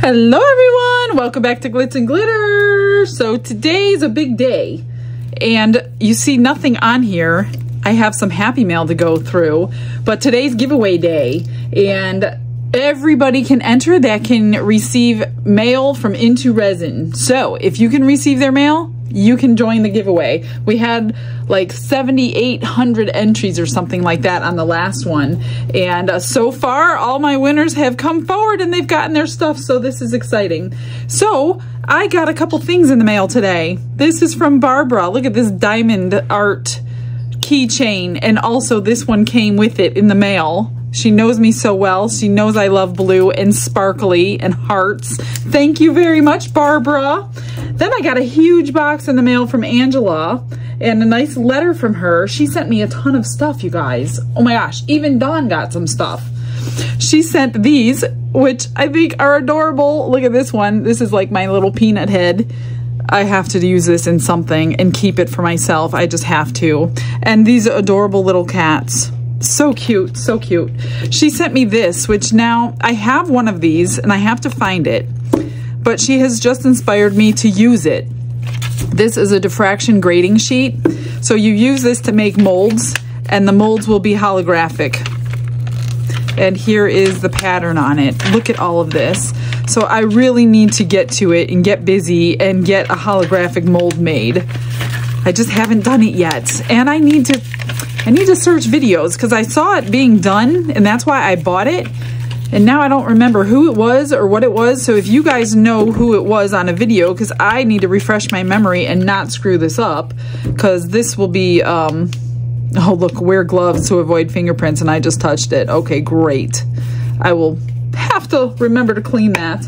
Hello everyone, welcome back to Glitz and Glitter. So today's a big day and you see nothing on here. I have some happy mail to go through, but today's giveaway day and everybody can enter that can receive mail from Into Resin. So if you can receive their mail, you can join the giveaway. We had like 7,800 entries or something like that on the last one. And so far, all my winners have come forward and they've gotten their stuff. So this is exciting. So I got a couple things in the mail today. This is from Barbara. Look at this diamond art keychain. And also this one came with it in the mail. She knows me so well. She knows I love blue and sparkly and hearts. Thank you very much, Barbara. Then I got a huge box in the mail from Angela and a nice letter from her. She sent me a ton of stuff, you guys. Oh my gosh, even Dawn got some stuff. She sent these, which I think are adorable. Look at this one. This is like my little peanut head. I have to use this in something and keep it for myself. I just have to. And these adorable little cats. So cute, so cute. She sent me this, which now I have one of these and I have to find it, but she has just inspired me to use it. This is a diffraction grading sheet. So you use this to make molds and the molds will be holographic. And here is the pattern on it. Look at all of this. So I really need to get to it and get busy and get a holographic mold made. I just haven't done it yet. And I need to search videos because I saw it being done and that's why I bought it. And now I don't remember who it was or what it was. So if you guys know who it was on a video, because I need to refresh my memory and not screw this up, because this will be, oh look, wear gloves to avoid fingerprints and I just touched it. Okay, great. I will have to remember to clean that.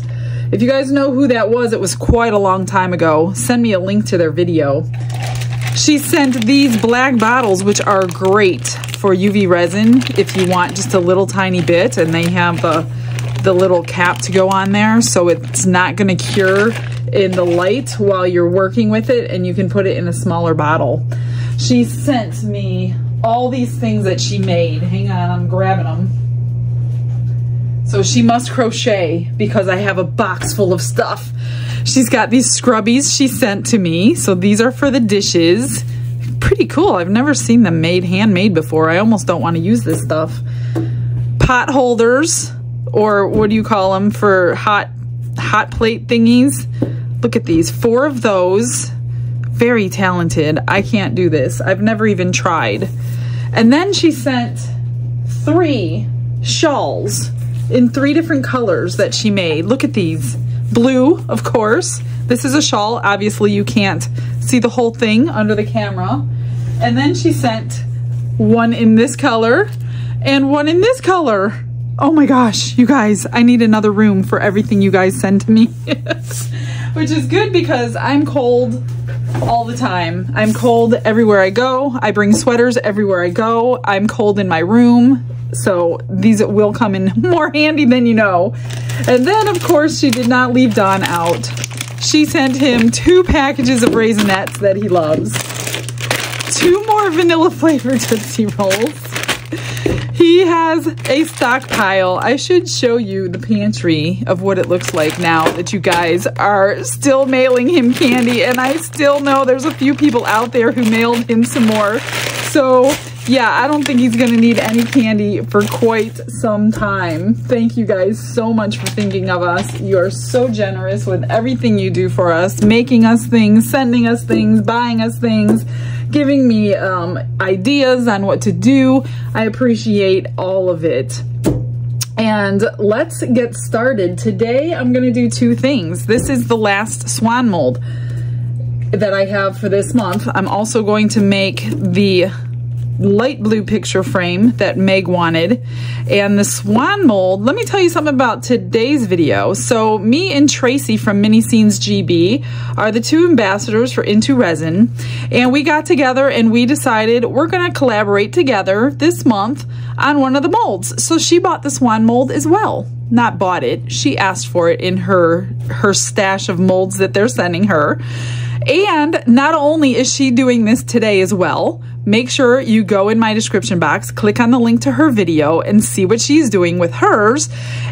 If you guys know who that was, it was quite a long time ago. Send me a link to their video. She sent these black bottles, which are great for UV resin if you want just a little tiny bit, and they have the little cap to go on there, so it's not going to cure in the light while you're working with it, and you can put it in a smaller bottle. She sent me all these things that she made. Hang on, I'm grabbing them. So she must crochet because I have a box full of stuff. She's got these scrubbies she sent to me. So these are for the dishes. Pretty cool. I've never seen them handmade before. I almost don't want to use this stuff. Pot holders, or what do you call them, for hot plate thingies. Look at these, 4 of those. Very talented. I can't do this. I've never even tried. And then she sent 3 shawls in 3 different colors that she made. Look at these. Blue, of course. This is a shawl. Obviously, you can't see the whole thing under the camera. And then she sent one in this color and one in this color. Oh my gosh, you guys, I need another room for everything you guys send to me. Which is good because I'm cold all the time. I'm cold everywhere I go. I bring sweaters everywhere I go. I'm cold in my room. So these will come in more handy than you know. And then of course she did not leave Don out. She sent him 2 packages of Raisinets that he loves. 2 more vanilla flavored Tootsie Rolls. He has a stockpile. I should show you the pantry of what it looks like now that you guys are still mailing him candy. And I still know there's a few people out there who mailed him some more. So yeah, I don't think he's gonna need any candy for quite some time. Thank you guys so much for thinking of us. You are so generous with everything you do for us, making us things, sending us things, buying us things, giving me ideas on what to do. I appreciate all of it. And let's get started. Today, I'm gonna do 2 things. This is the last Swan mold that I have for this month. I'm also going to make the light blue picture frame that Meg wanted, and the Swan mold. Let me tell you something about today's video. So me and Tracy from Mini Scenes GB are the 2 ambassadors for Into Resin, and we got together and we decided we're gonna collaborate together this month on one of the molds. So she bought the Swan mold as well. Not bought it, she asked for it in her stash of molds that they're sending her. And not only is she doing this today as well, make sure you go in my description box, click on the link to her video and see what she's doing with hers.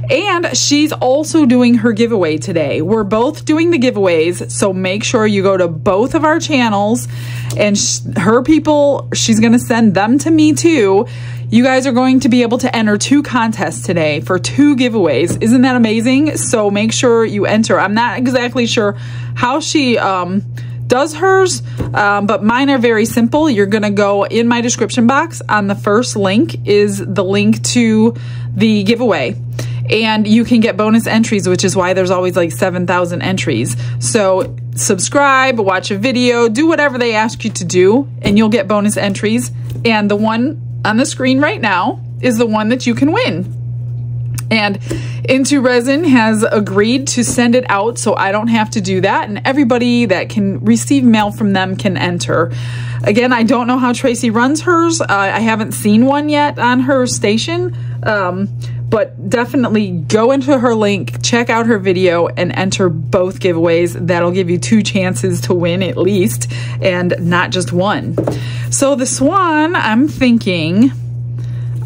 And she's also doing her giveaway today. We're both doing the giveaways, so make sure you go to both of our channels, and her people, she's gonna send them to me too. You guys are going to be able to enter 2 contests today for 2 giveaways. Isn't that amazing? So make sure you enter. I'm not exactly sure how she does hers, but mine are very simple. You're gonna go in my description box. On the first link is the link to the giveaway, and you can get bonus entries, which is why there's always like 7,000 entries. So subscribe, watch a video, do whatever they ask you to do, and you'll get bonus entries. And the one on the screen right now is the one that you can win. And Into Resin has agreed to send it out, so I don't have to do that, and everybody that can receive mail from them can enter. Again, I don't know how Tracy runs hers. I haven't seen one yet on her station, but definitely go into her link, check out her video, and enter both giveaways. That'll give you 2 chances to win at least, and not just 1. So the Swan, I'm thinking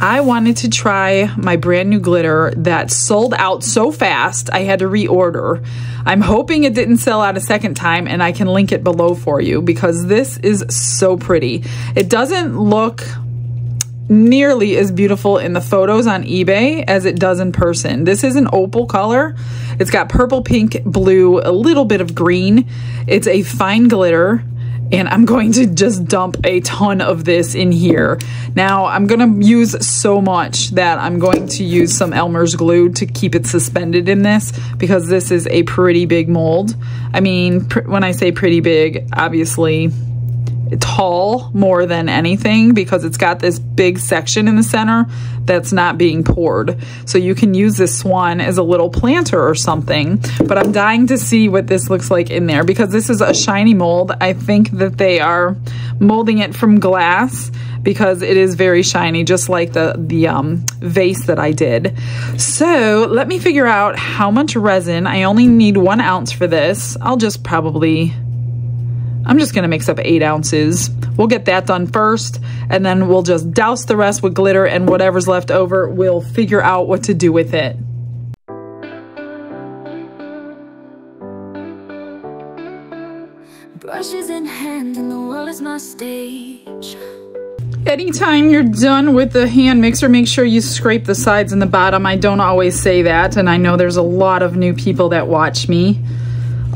I wanted to try my brand new glitter that sold out so fast I had to reorder. I'm hoping it didn't sell out a second time, and I can link it below for you because this is so pretty. It doesn't look nearly as beautiful in the photos on eBay as it does in person. This is an opal color. It's got purple, pink, blue, a little bit of green. It's a fine glitter, and I'm going to just dump a ton of this in here. Now, I'm gonna use so much that I'm going to use some Elmer's glue to keep it suspended in this, because this is a pretty big mold. I mean, when I say pretty big, obviously tall more than anything, because it's got this big section in the center that's not being poured. So you can use this Swan as a little planter or something, but I'm dying to see what this looks like in there, because this is a shiny mold. I think that they are molding it from glass because it is very shiny, just like the vase that I did. So let me figure out how much resin. I only need 1 ounce for this. I'm just gonna mix up 8 ounces. We'll get that done first, and then we'll just douse the rest with glitter, and whatever's left over, we'll figure out what to do with it. Brushes in hand and the world is my stage. Anytime you're done with the hand mixer, make sure you scrape the sides and the bottom. I don't always say that, and I know there's a lot of new people that watch me.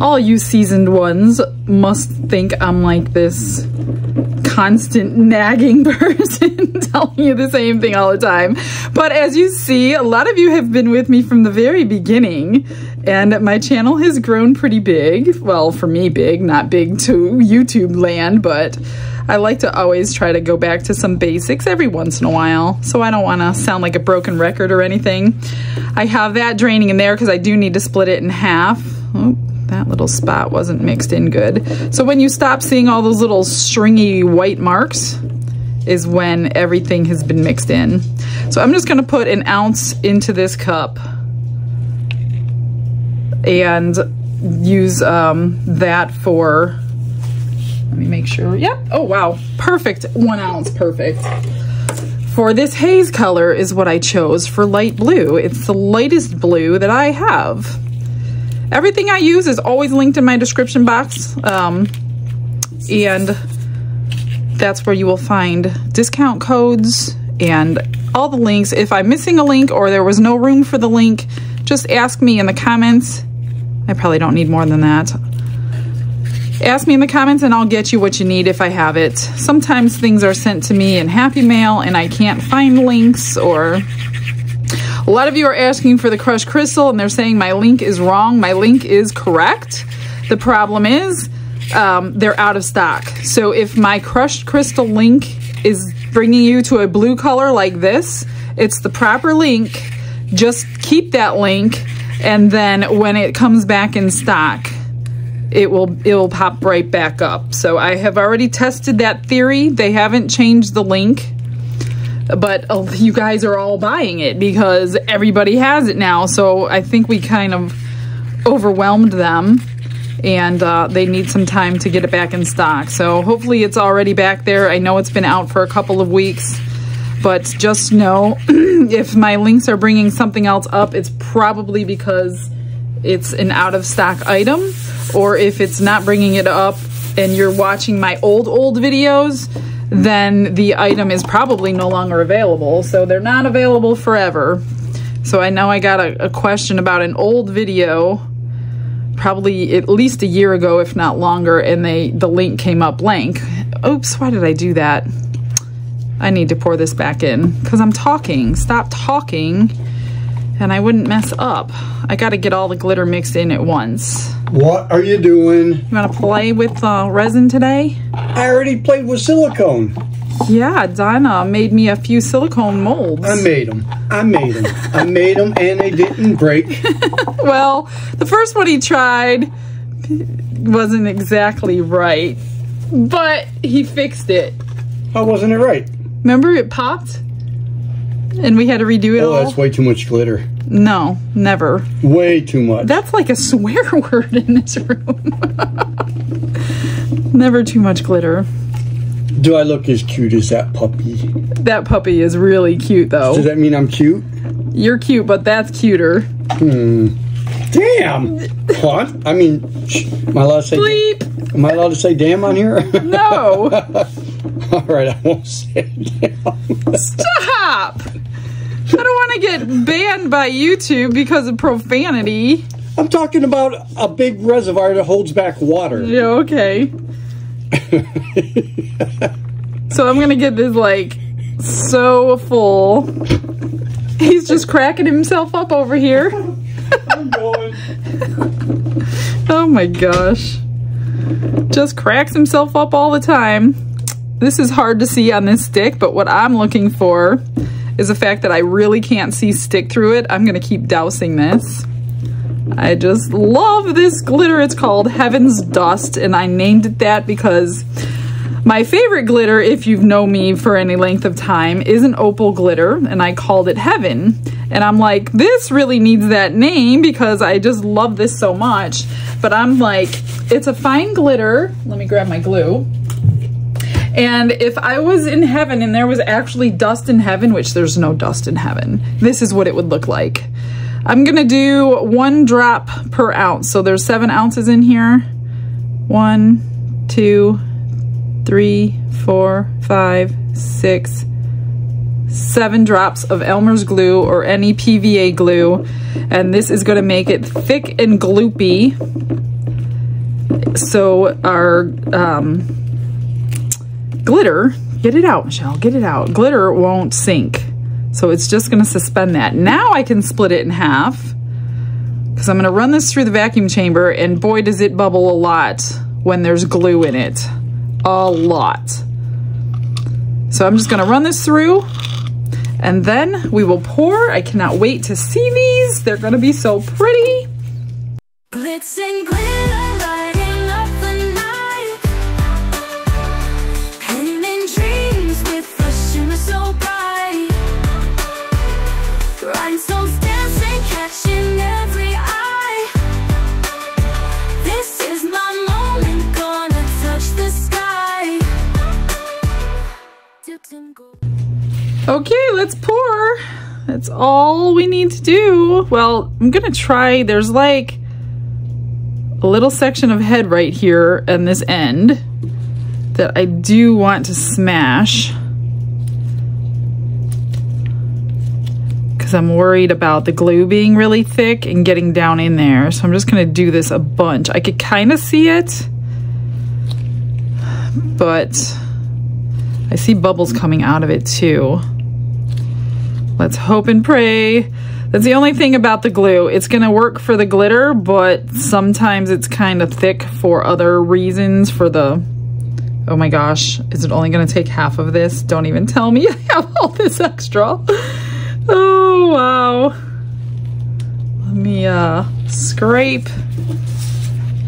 All you seasoned ones must think I'm like this constant nagging person telling you the same thing all the time. But as you see, a lot of you have been with me from the very beginning, and my channel has grown pretty big. Well, for me big, not big to YouTube land, but I like to always try to go back to some basics every once in a while, so I don't want to sound like a broken record or anything. I have that draining in there because I do need to split it in half. Oh, that little spot wasn't mixed in good. So when you stop seeing all those little stringy white marks is when everything has been mixed in. So I'm just gonna put 1 ounce into this cup and use that for, let me make sure, yep, oh wow, perfect, 1 ounce, perfect. For this haze color is what I chose for light blue. It's the lightest blue that I have. Everything I use is always linked in my description box, and that's where you will find discount codes and all the links. If I'm missing a link or there was no room for the link, just ask me in the comments. I probably don't need more than that. Ask me in the comments and I'll get you what you need if I have it. Sometimes things are sent to me in Happy Mail and I can't find links, or a lot of you are asking for the crushed crystal and they're saying my link is wrong. My link is correct. The problem is they're out of stock. So if my crushed crystal link is bringing you to a blue color like this, it's the proper link. Just keep that link, and then when it comes back in stock, it will pop right back up. So I have already tested that theory. They haven't changed the link, but you guys are all buying it because everybody has it now. So I think we kind of overwhelmed them. and they need some time to get it back in stock. So hopefully it's already back there. I know it's been out for a couple of weeks, but just know if my links are bringing something else up, it's probably because it's an out of stock item, or if it's not bringing it up and you're watching my old videos, then the item is probably no longer available. So they're not available forever. So I know I got a question about an old video, probably at least a year ago, if not longer, and the link came up blank. Oops, why did I do that? I need to pour this back in because I'm talking. Stop talking, and I wouldn't mess up. I got to get all the glitter mixed in at once. What are you doing? You want to play with resin today? I already played with silicone. Yeah, Donna made me a few silicone molds. I made them. I made them and they didn't break. Well, the first one he tried wasn't exactly right, but he fixed it. How wasn't it right? Remember it popped? And we had to redo it all? Oh, that's way too much glitter. No, never. Way too much. That's like a swear word in this room. Never too much glitter. Do I look as cute as that puppy? That puppy is really cute, though. Does that mean I'm cute? You're cute, but that's cuter. Damn! What? I mean, am I allowed to say bleep? Am I allowed to say damn on here? No! Alright, I won't say damn. Stop! I don't want to get banned by YouTube because of profanity. I'm talking about a big reservoir that holds back water. Yeah, okay. So I'm gonna get this like so full. He's just cracking himself up over here. I'm going. Oh my gosh. Just cracks himself up all the time. This is hard to see on this stick, but what I'm looking for is the fact that I really can't see stick through it. I'm gonna keep dousing this. I just love this glitter. It's called Heaven's Dust, and I named it that because my favorite glitter, if you've known me for any length of time, is an opal glitter, and I called it Heaven. And I'm like, this really needs that name because I just love this so much. But I'm like, it's a fine glitter. Let me grab my glue. And if I was in heaven and there was actually dust in heaven, which there's no dust in heaven, this is what it would look like. I'm gonna do 1 drop per ounce. So there's 7 ounces in here. 1, 2, 3, 4, 5, 6, 7 drops of Elmer's glue or any PVA glue. And this is gonna make it thick and gloopy. So our glitter, get it out, Michelle, get it out. Glitter won't sink. So it's just gonna suspend that. Now I can split it in half because I'm gonna run this through the vacuum chamber, and boy does it bubble a lot when there's glue in it. A lot. So I'm just gonna run this through and then we will pour. I cannot wait to see these. They're gonna be so pretty. Glitz and glitter lighting up the night, painting dreams with a shimmer so bright, rhinestones dancing, catching every eye. This is my moment, gonna touch the sky. Dipped in gold. Okay, let's pour. That's all we need to do. Well, I'm gonna try, there's like a little section of head right here and this end that I do want to smash because I'm worried about the glue being really thick and getting down in there. So I'm just gonna do this a bunch. I could kind of see it, but I see bubbles coming out of it too. Let's hope and pray. That's the only thing about the glue. It's gonna work for the glitter, but sometimes it's kind of thick for other reasons. For the, oh my gosh, is it only gonna take half of this? Don't even tell me I have all this extra. Oh, wow. Let me scrape.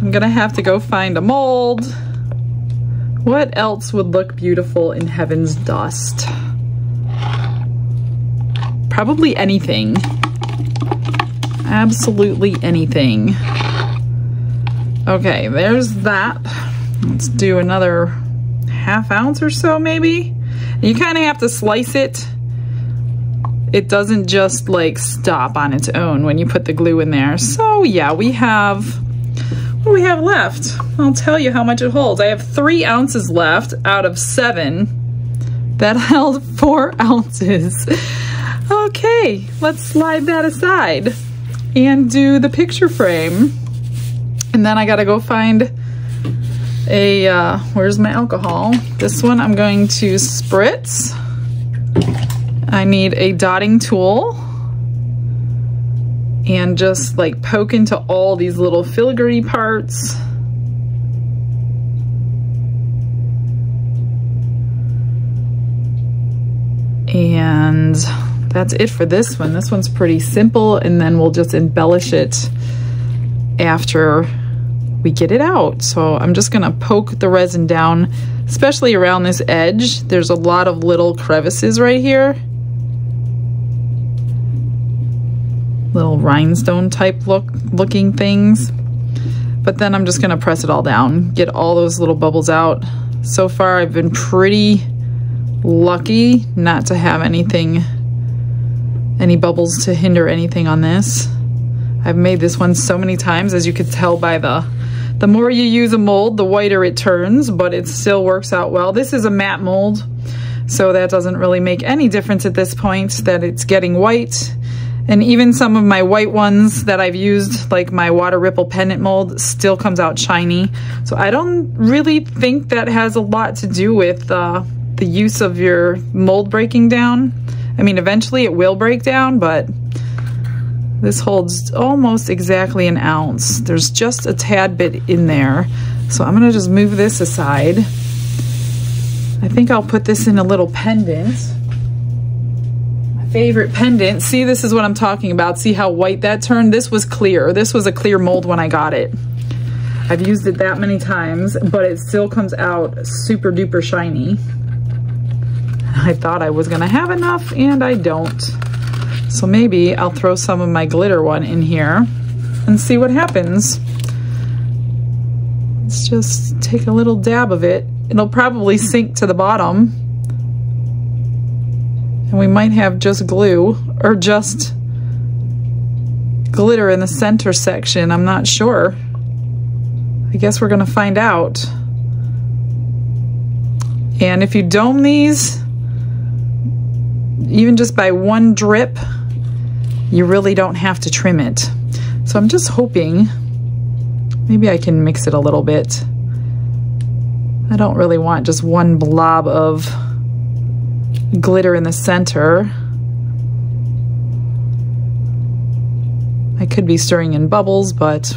I'm gonna have to go find a mold. What else would look beautiful in Heaven's Dust? Probably anything. Absolutely anything. Okay, there's that. Let's do another ½ ounce or so maybe. You kind of have to slice it. It doesn't just like stop on its own when you put the glue in there. So yeah, we have, what do we have left? I'll tell you how much it holds. I have 3 ounces left out of 7 that held 4 ounces. Okay, let's slide that aside and do the picture frame. And then I gotta go find a, where's my alcohol? This one I'm going to spritz. I need a dotting tool and just like poke into all these little filigree parts. And that's it for this one. This one's pretty simple, and then we'll just embellish it after we get it out. So I'm just gonna poke the resin down, especially around this edge. There's a lot of little crevices right here. Little rhinestone type looking things. But then I'm just gonna press it all down, get all those little bubbles out. So far I've been pretty lucky not to have anything, any bubbles to hinder anything on this. I've made this one so many times, as you could tell by the more you use a mold, the whiter it turns, but it still works out well. This is a matte mold, so that doesn't really make any difference at this point that it's getting white. And even some of my white ones that I've used, like my water ripple pendant mold, still comes out shiny. So I don't really think that has a lot to do with the use of your mold breaking down. I mean, eventually it will break down, but this holds almost exactly an ounce. There's just a tad bit in there. So I'm gonna just move this aside. I think I'll put this in a little pendant. My favorite pendant. See, this is what I'm talking about. See how white that turned? This was clear. This was a clear mold when I got it. I've used it that many times, but it still comes out super duper shiny. I thought I was gonna have enough, and I don't. So maybe I'll throw some of my glitter one in here and see what happens. Let's just take a little dab of it. It'll probably sink to the bottom. And we might have just glue or just glitter in the center section. I'm not sure. I guess we're gonna find out. And if you dome these, even just by 1 drip, you really don't have to trim it. So I'm just hoping maybe I can mix it a little bit. I don't really want just 1 blob of glitter in the center. I could be stirring in bubbles, but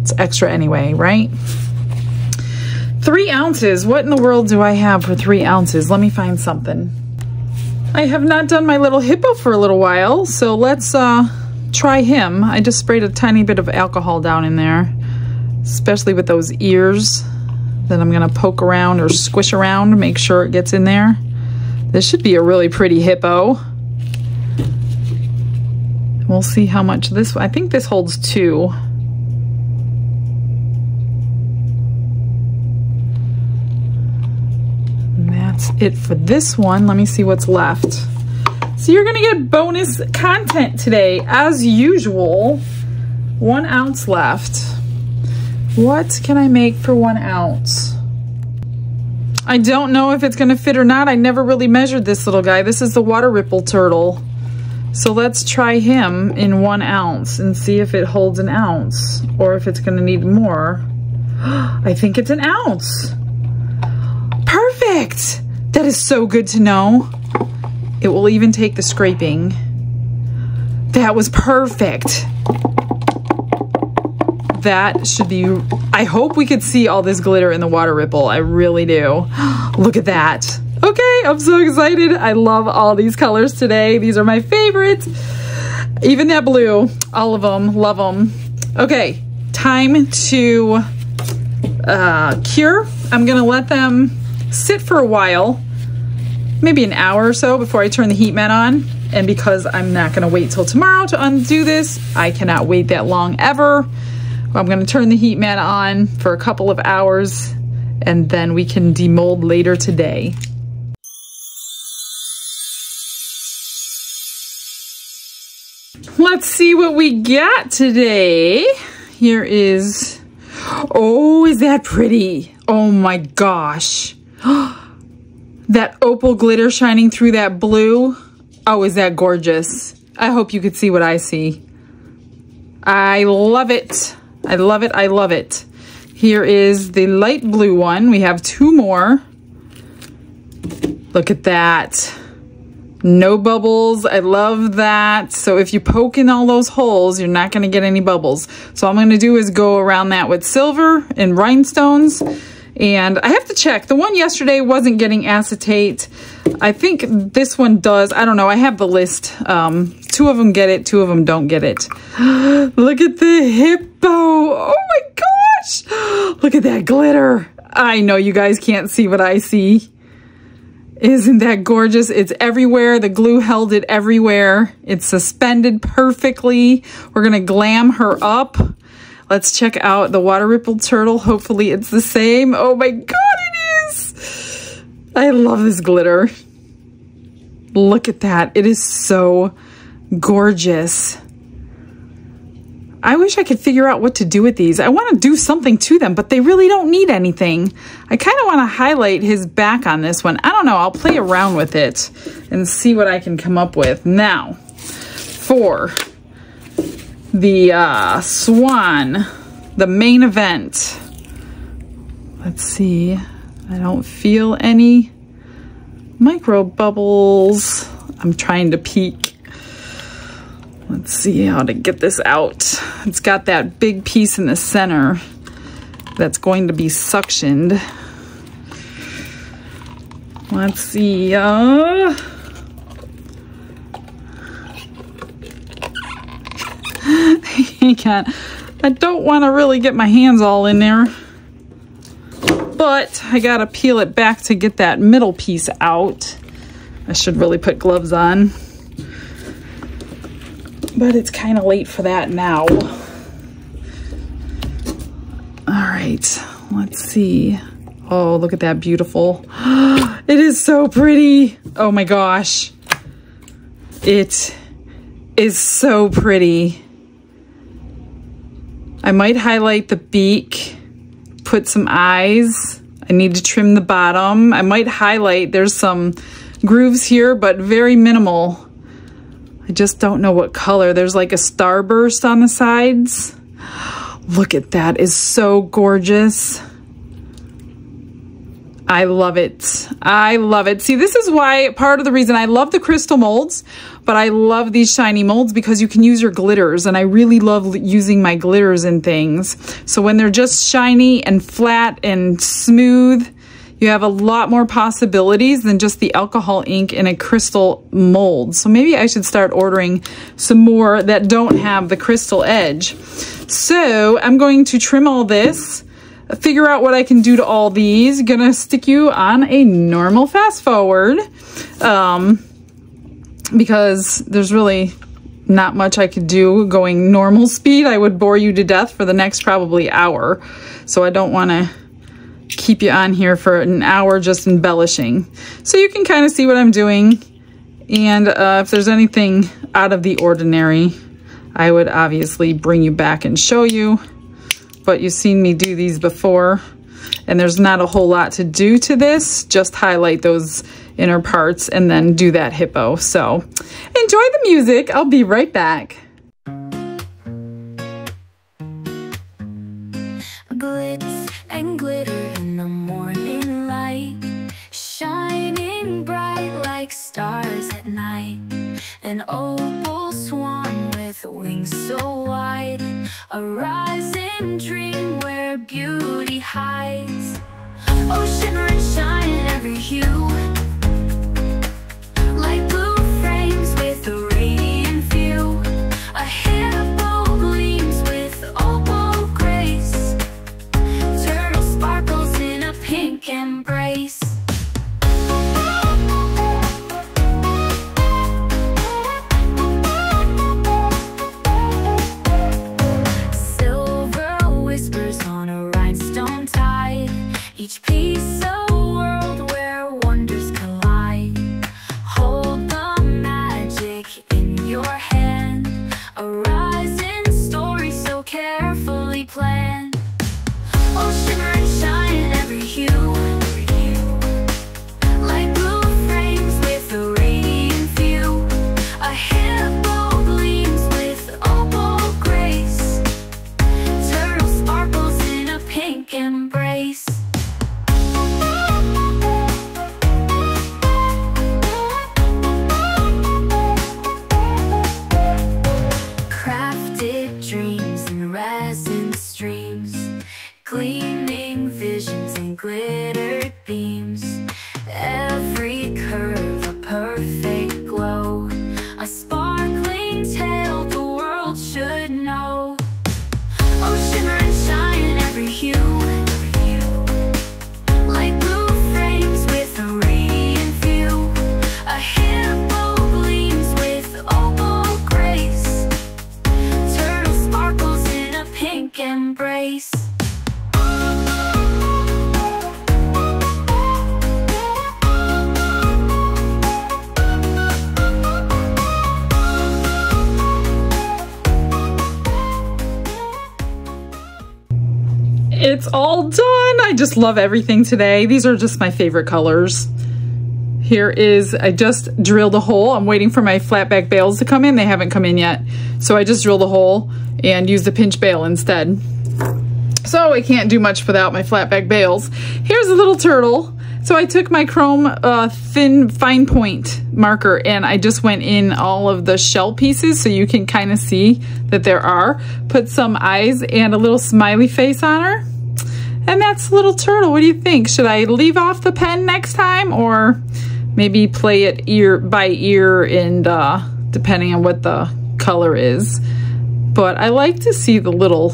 it's extra anyway, right? 3 ounces. What in the world do I have for 3 ounces? Let me find something. I have not done my little hippo for a little while, so let's try him. I just sprayed a tiny bit of alcohol down in there, especially with those ears. Then I'm gonna poke around or squish around to make sure it gets in there. This should be a really pretty hippo. We'll see how much this, I think this holds 2. That's it for this one. Let me see what's left. So you're gonna get bonus content today, as usual. 1 ounce left. What can I make for 1 ounce? I don't know if it's gonna fit or not. I never really measured this little guy. This is the water ripple turtle. So let's try him in 1 ounce and see if it holds an ounce or if it's gonna need more. I think it's an ounce. Perfect! That is so good to know. It will even take the scraping. That was perfect. That should be, I hope we could see all this glitter in the water ripple. I really do. Look at that. Okay, I'm so excited. I love all these colors today. These are my favorites. Even that blue, all of them, love them. Okay, time to cure. I'm gonna let them sit for a while, maybe an hour or so before I turn the heat mat on. And because I'm not gonna wait till tomorrow to undo this, I cannot wait that long ever. I'm going to turn the heat mat on for a couple of hours and then we can demold later today. Let's see what we got today. Here is, oh, is that pretty? Oh my gosh. That opal glitter shining through that blue. Oh, is that gorgeous? I hope you could see what I see. I love it. I love it. I love it. Here is the light blue one. We have two more. Look at that. No bubbles. I love that. So if you poke in all those holes, you're not going to get any bubbles. So all I'm going to do is go around that with silver and rhinestones. And I have to check. The one yesterday wasn't getting acetate. I think this one does. I don't know. I have the list. Two of them get it. Two of them don't get it. Look at the hippo. Oh my gosh. Look at that glitter. I know you guys can't see what I see. Isn't that gorgeous? It's everywhere. The glue held it everywhere. It's suspended perfectly. We're going to glam her up. Let's check out the water rippled turtle. Hopefully it's the same. Oh my God, it is. I love this glitter. Look at that. It is so gorgeous. I wish I could figure out what to do with these. I want to do something to them, but they really don't need anything. I kind of want to highlight his back on this one. I don't know. I'll play around with it and see what I can come up with. Now, for the Swan, the main event. Let's see. I don't feel any micro bubbles. I'm trying to peek. Let's see how to get this out. It's got that big piece in the center that's going to be suctioned. Let's see. I don't want to really get my hands all in there, but I gotta peel it back to get that middle piece out. I should really put gloves on, but it's kind of late for that now. All right, let's see. Oh, look at that beautiful. It is so pretty. Oh my gosh. It is so pretty. I might highlight the beak, put some eyes. I need to trim the bottom. I might highlight, there's some grooves here, but very minimal. I just don't know what color. There's like a starburst on the sides. Look at that, it's so gorgeous. I love it. I love it. See, this is why, part of the reason I love the crystal molds, but I love these shiny molds because you can use your glitters, and I really love using my glitters in things. So when they're just shiny and flat and smooth, you have a lot more possibilities than just the alcohol ink in a crystal mold. So maybe I should start ordering some more that don't have the crystal edge. So I'm going to trim all this, figure out what I can do to all these. Gonna stick you on a normal fast forward because there's really not much I could do going normal speed. I would bore you to death for the next probably hour. So I don't want to keep you on here for an hour just embellishing. So you can kind of see what I'm doing. And if there's anything out of the ordinary, I would obviously bring you back and show you. But you've seen me do these before, and there's not a whole lot to do to this. Just highlight those inner parts and then do that hippo. So enjoy the music. I'll be right back. Glitz and glitter in the morning light, shining bright like stars at night. An opal swan with wings so wide, a rising dream where beauty hides. Oh, shimmer and shine in every hue, like blue frames with a radiant view. A hippo gleams with opal grace, turtle sparkles in a pink embrace. Silver quick embrace. It's all done. I just love everything today. These are just my favorite colors. Here is, I just drilled a hole. I'm waiting for my flat back bales to come in. They haven't come in yet. So I just drilled a hole and used a pinch bale instead. So I can't do much without my flat back bales. Here's a little turtle. So I took my chrome thin fine point marker and I just went in all of the shell pieces so you can kind of see that there are. Put some eyes and a little smiley face on her. And that's a little turtle. What do you think? Should I leave off the pen next time or maybe play it ear by ear and depending on what the color is? But I like to see the little,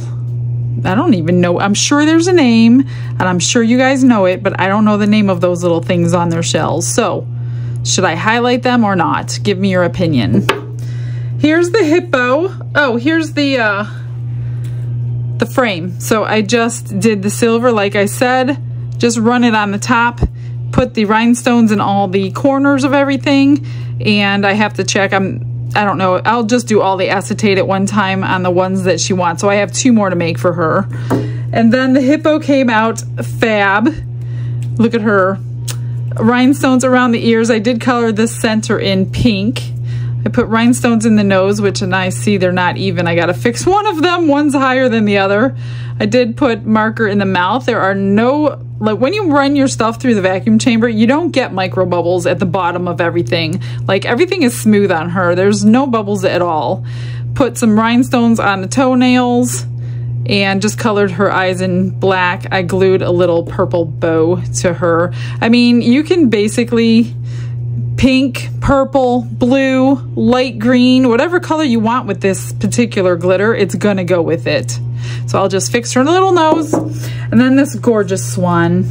I don't even know, I'm sure there's a name and I'm sure you guys know it, but I don't know the name of those little things on their shells. So should I highlight them or not? Give me your opinion. Here's the hippo. Oh, here's the frame. So I just did the silver, like I said, just run it on the top, put the rhinestones in all the corners of everything. And I have to check, I don't know, I'll just do all the acetate at one time on the ones that she wants. So I have 2 more to make for her. And then the hippo came out fab. Look at her. Rhinestones around the ears. I did color this center in pink. I put rhinestones in the nose, which and I see they're not even. I gotta fix one of them. One's higher than the other. I did put marker in the mouth. There are no, like when you run your stuff through the vacuum chamber, you don't get micro bubbles at the bottom of everything. Like everything is smooth on her. There's no bubbles at all. Put some rhinestones on the toenails and just colored her eyes in black. I glued a little purple bow to her. I mean, you can basically pink, purple, blue, light green, whatever color you want with this particular glitter, it's gonna go with it. So I'll just fix her little nose. And then this gorgeous swan.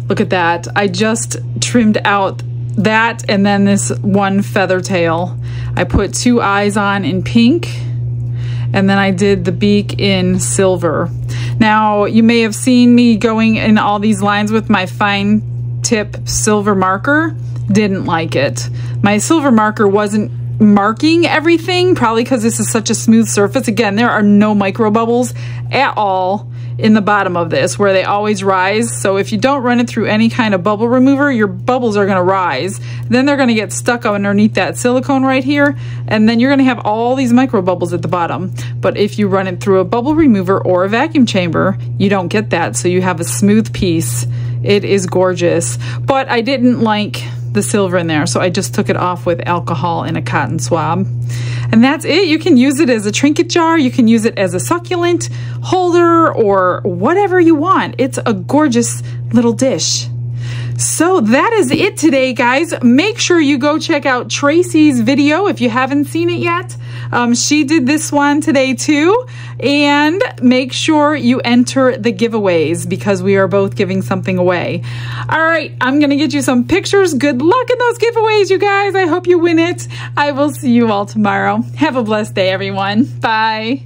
Look at that. I just trimmed out that and then this one feather tail. I put 2 eyes on in pink and then I did the beak in silver. Now you may have seen me going in all these lines with my fine tip silver marker. Didn't like it. My silver marker wasn't marking everything, probably because this is such a smooth surface. Again, there are no micro bubbles at all in the bottom of this where they always rise. So if you don't run it through any kind of bubble remover, your bubbles are going to rise. Then they're going to get stuck underneath that silicone right here. And then you're going to have all these micro bubbles at the bottom. But if you run it through a bubble remover or a vacuum chamber, you don't get that. So you have a smooth piece. It is gorgeous. But I didn't like the silver in there, so I just took it off with alcohol in a cotton swab. And that's it. You can use it as a trinket jar, you can use it as a succulent holder or whatever you want. It's a gorgeous little dish. So that is it today, guys. Make sure you go check out Tracy's video if you haven't seen it yet. She did this one today too. And make sure you enter the giveaways because we are both giving something away. All right, I'm gonna get you some pictures. Good luck in those giveaways, you guys. I hope you win it. I will see you all tomorrow. Have a blessed day, everyone. Bye.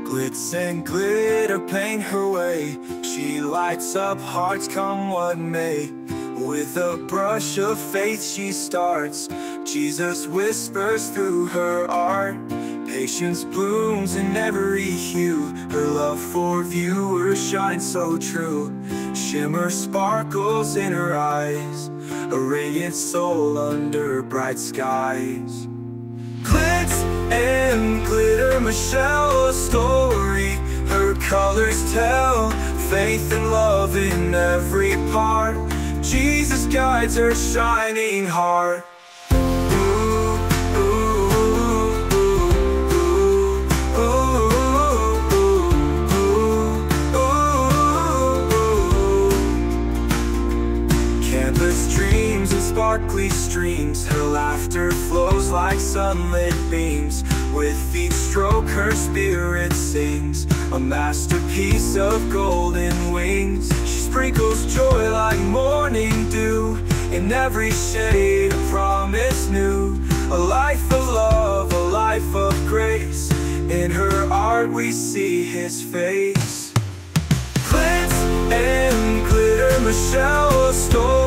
Glitz and glitter paint her way. She lights up hearts come what may. With a brush of faith she starts. Jesus whispers through her art. Patience blooms in every hue. Her love for viewers shines so true. Shimmer sparkles in her eyes. A radiant soul under bright skies. Glitz and glitter, Michelle, a story. Her colors tell faith and love in every part. Jesus guides her shining heart. Canvas dreams and sparkly streams. Her laughter flows like sunlit beams. With each stroke her spirit sings. A masterpiece of golden wings. She sprinkles joy like morning in every shade, a promise new. A life of love, a life of grace. In her art we see his face. Glitz and glitter, Michelle, a story